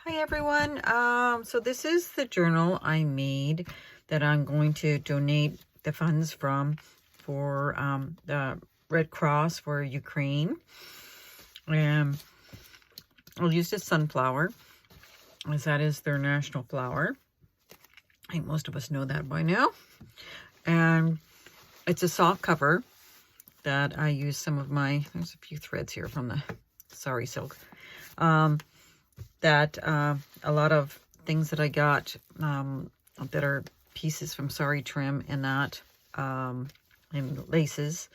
Hi everyone. So this is the journal I made that I'm going to donate the funds from for the Red Cross for Ukraine. I'll use this sunflower, as that is their national flower. I think most of us know that by now. And it's a soft cover that I use some of my, there's a few threads here from the Sari silk. A lot of things that I got that are pieces from Sari trim and that and laces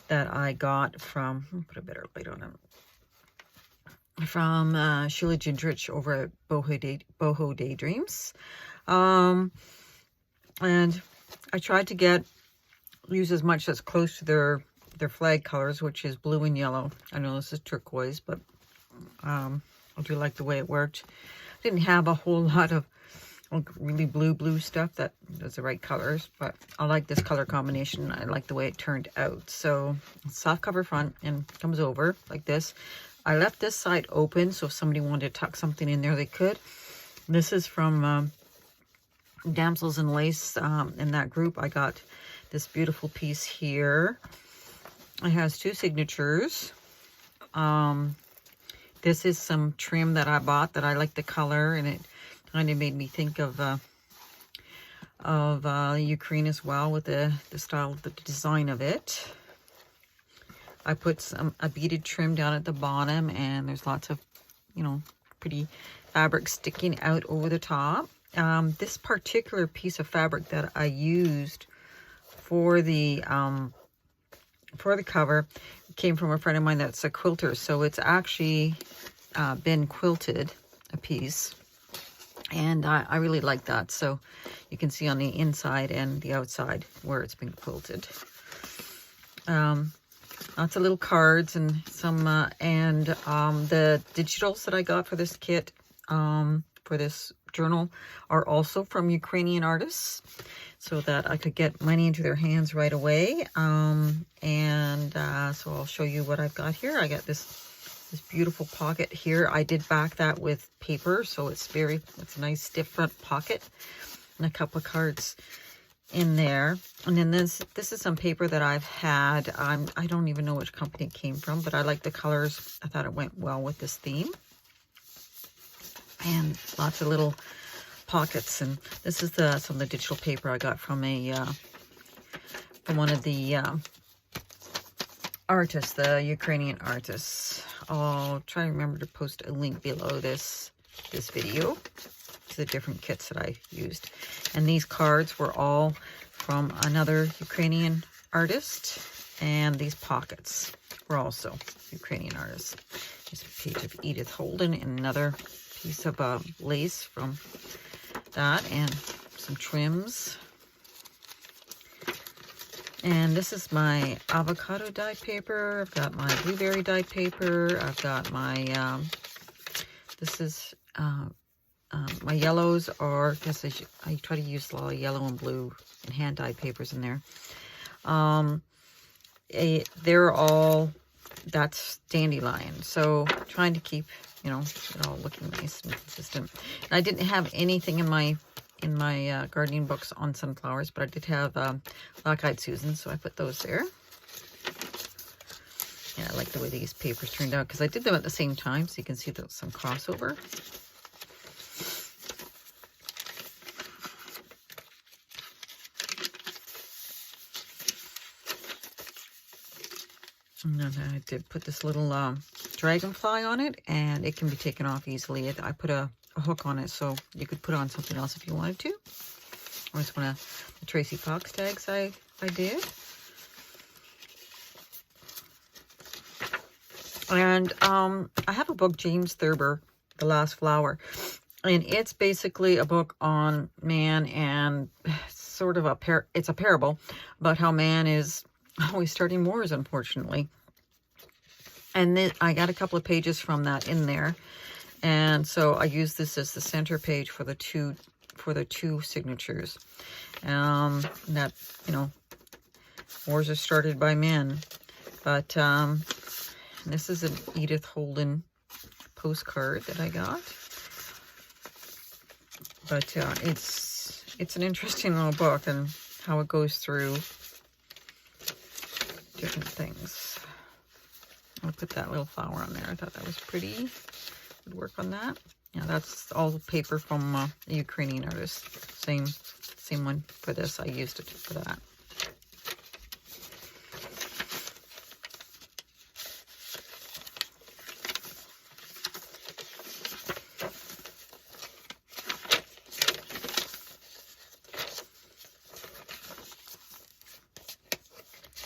that I got from, I'll put a better light on it, from Sheila Gingrich over at Boho Daydreams. And I tried to use as much as close to their flag colors, which is blue and yellow. I know this is turquoise, but I do like the way it worked. Didn't have a whole lot of really blue stuff that was the right colors, but I like this color combination. I like the way it turned out. So soft cover front and comes over like this. I left this side open, so if somebody wanted to tuck something in there, they could. This is from Damsels in Lace. In that group, I got this beautiful piece here. It has two signatures. This is some trim that I bought that I like the color, and it kind of made me think of Ukraine as well, with the style of the design of it. I put a beaded trim down at the bottom, and there's lots of, pretty fabric sticking out over the top. This particular piece of fabric that I used for the cover came from a friend of mine that's a quilter, so it's actually been quilted, a piece, and I really like that. So you can see on the inside and the outside where it's been quilted. Lots of little cards and some the digitals that I got for this kit, for this journal, are also from Ukrainian artists, so that I could get money into their hands right away. So I'll show you what I've got here. I got this beautiful pocket here. I did back that with paper, so it's a nice stiff front pocket, and a couple of cards in there. And then this is some paper that I've had. I don't even know which company it came from, but I like the colors. I thought it went well with this theme. And lots of little pockets. And this is some of the digital paper I got from one of the artists, the Ukrainian artists. I'll try to remember to post a link below this video to the different kits that I used. And these cards were all from another Ukrainian artist, and these pockets were also Ukrainian artists. Here's a page of Edith Holden and another piece of lace from that, and some trims. And this is my avocado dye paper. I've got my blueberry dye paper. I've got my my yellows, or I try to use a lot of yellow and blue and hand dyed papers in there. They're all, that's dandelion, so trying to keep it all looking nice and consistent. And I didn't have anything in my gardening books on sunflowers, but I did have Black-Eyed Susan, so I put those there. And I like the way these papers turned out, because I did them at the same time, so you can see there's some crossover. And then I did put this little dragonfly on it, and it can be taken off easily. I put a hook on it, so you could put on something else if you wanted to. Or it's one of the Tracy Fox tags I did. And I have a book, James Thurber, The Last Flower. And it's basically a book on man, and sort of it's a parable about how man is always starting wars, unfortunately. And then I got a couple of pages from that in there, and so I use this as the center page for the two signatures. That wars are started by men. But this is an Edith Holden postcard that I got. But it's an interesting little book, and how it goes through different things. I'll put that little flower on there. I thought that was pretty. Would work on that. Yeah, that's all paper from a Ukrainian artist. Same one for this. I used it for that.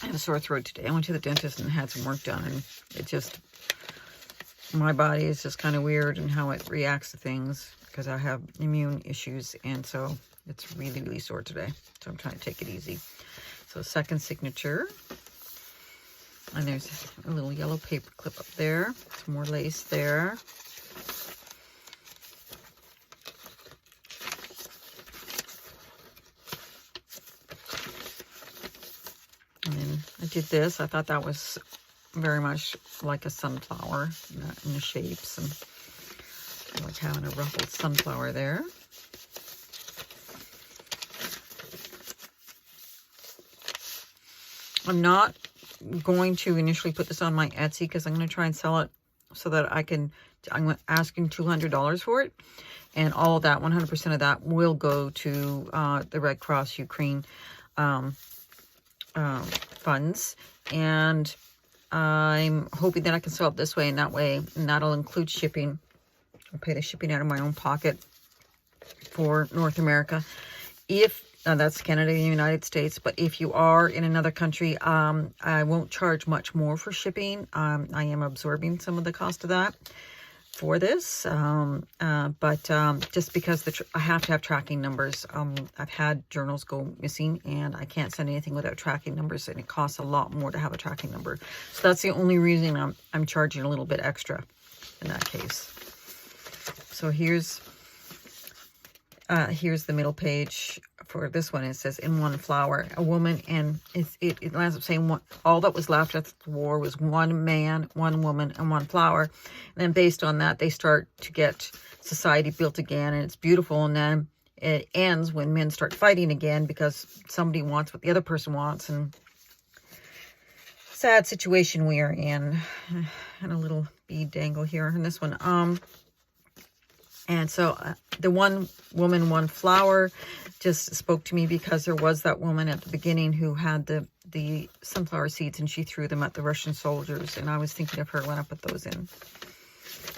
I have a sore throat today. I went to the dentist and had some work done, and it just, my body is just kind of weird in how it reacts to things because I have immune issues, and so it's really, really sore today. So I'm trying to take it easy. So second signature. And there's a little yellow paper clip up there. Some more lace there. And then I did this. I thought that was very much like a sunflower in the shapes, and I like having a ruffled sunflower there. I'm not going to initially put this on my Etsy because I'm going to try and sell it so that I'm asking $200 for it. And all of that, 100% of that will go to the Red Cross Ukraine funds. And I'm hoping that I can sell it this way, and that'll include shipping. I'll pay the shipping out of my own pocket for North America. That's Canada and the United States, but if you are in another country, I won't charge much more for shipping. I am absorbing some of the cost of that for this, but just because I have to have tracking numbers. I've had journals go missing, and I can't send anything without tracking numbers, and it costs a lot more to have a tracking number. So that's the only reason I'm charging a little bit extra in that case. So here's the middle page for this one. It says, in one flower, a woman, and it ends up saying all that was left after the war was one man, one woman, and one flower. And then based on that, they start to get society built again, and it's beautiful. And then it ends when men start fighting again because somebody wants what the other person wants, and sad situation we are in. And a little bead dangle here in this one. And so the one woman, one flower just spoke to me because there was that woman at the beginning who had the sunflower seeds, and she threw them at the Russian soldiers. And I was thinking of her when I put those in.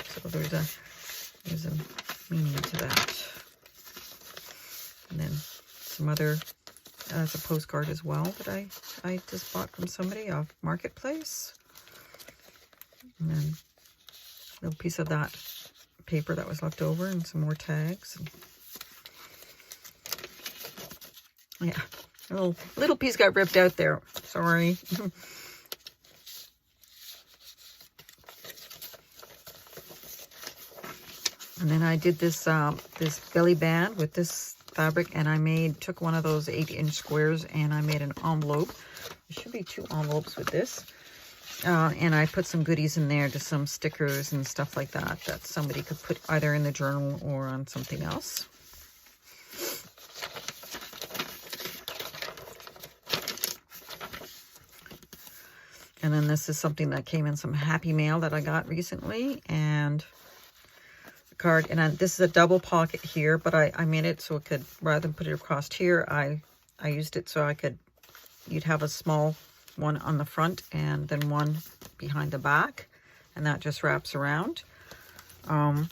So there's a meaning to that. And then some other, as a postcard as well that I just bought from somebody off Marketplace. And then a little piece of that paper that was left over, and some more tags. And yeah, a little piece got ripped out there. Sorry. And then I did this this belly band with this fabric, and I took one of those 8-inch squares, and I made an envelope. There should be 2 envelopes with this. And I put some goodies in there, just some stickers and stuff like that somebody could put either in the journal or on something else. And then this is something that came in some Happy Mail that I got recently, and the card. And this is a double pocket here, but I made it so it could, rather than put it across here, I used it so you'd have a small one on the front and then one behind the back, and that just wraps around. You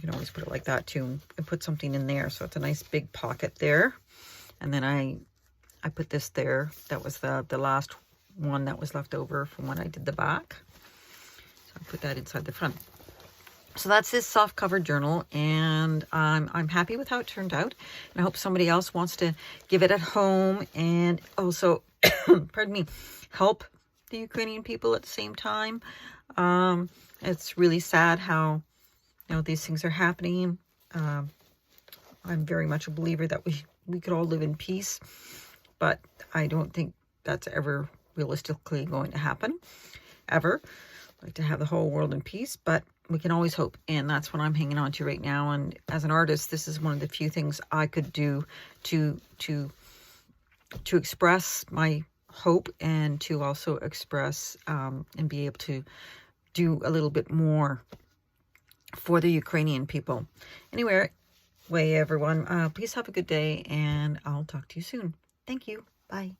can always put it like that too, and put something in there, so it's a nice big pocket there. And then I put this there. That was the last one that was left over from when I did the back, so I put that inside the front. So that's this soft cover journal, and I'm happy with how it turned out, and I hope somebody else wants to give it at home and also pardon me, help the Ukrainian people at the same time. It's really sad how, these things are happening. I'm very much a believer that we could all live in peace, but I don't think that's ever realistically going to happen, ever. I'd like to have the whole world in peace, but we can always hope, and that's what I'm hanging on to right now. And as an artist, this is one of the few things I could do to express my hope, and to also express and be able to do a little bit more for the Ukrainian people. Anyway, everyone, please have a good day, and I'll talk to you soon. Thank you. Bye.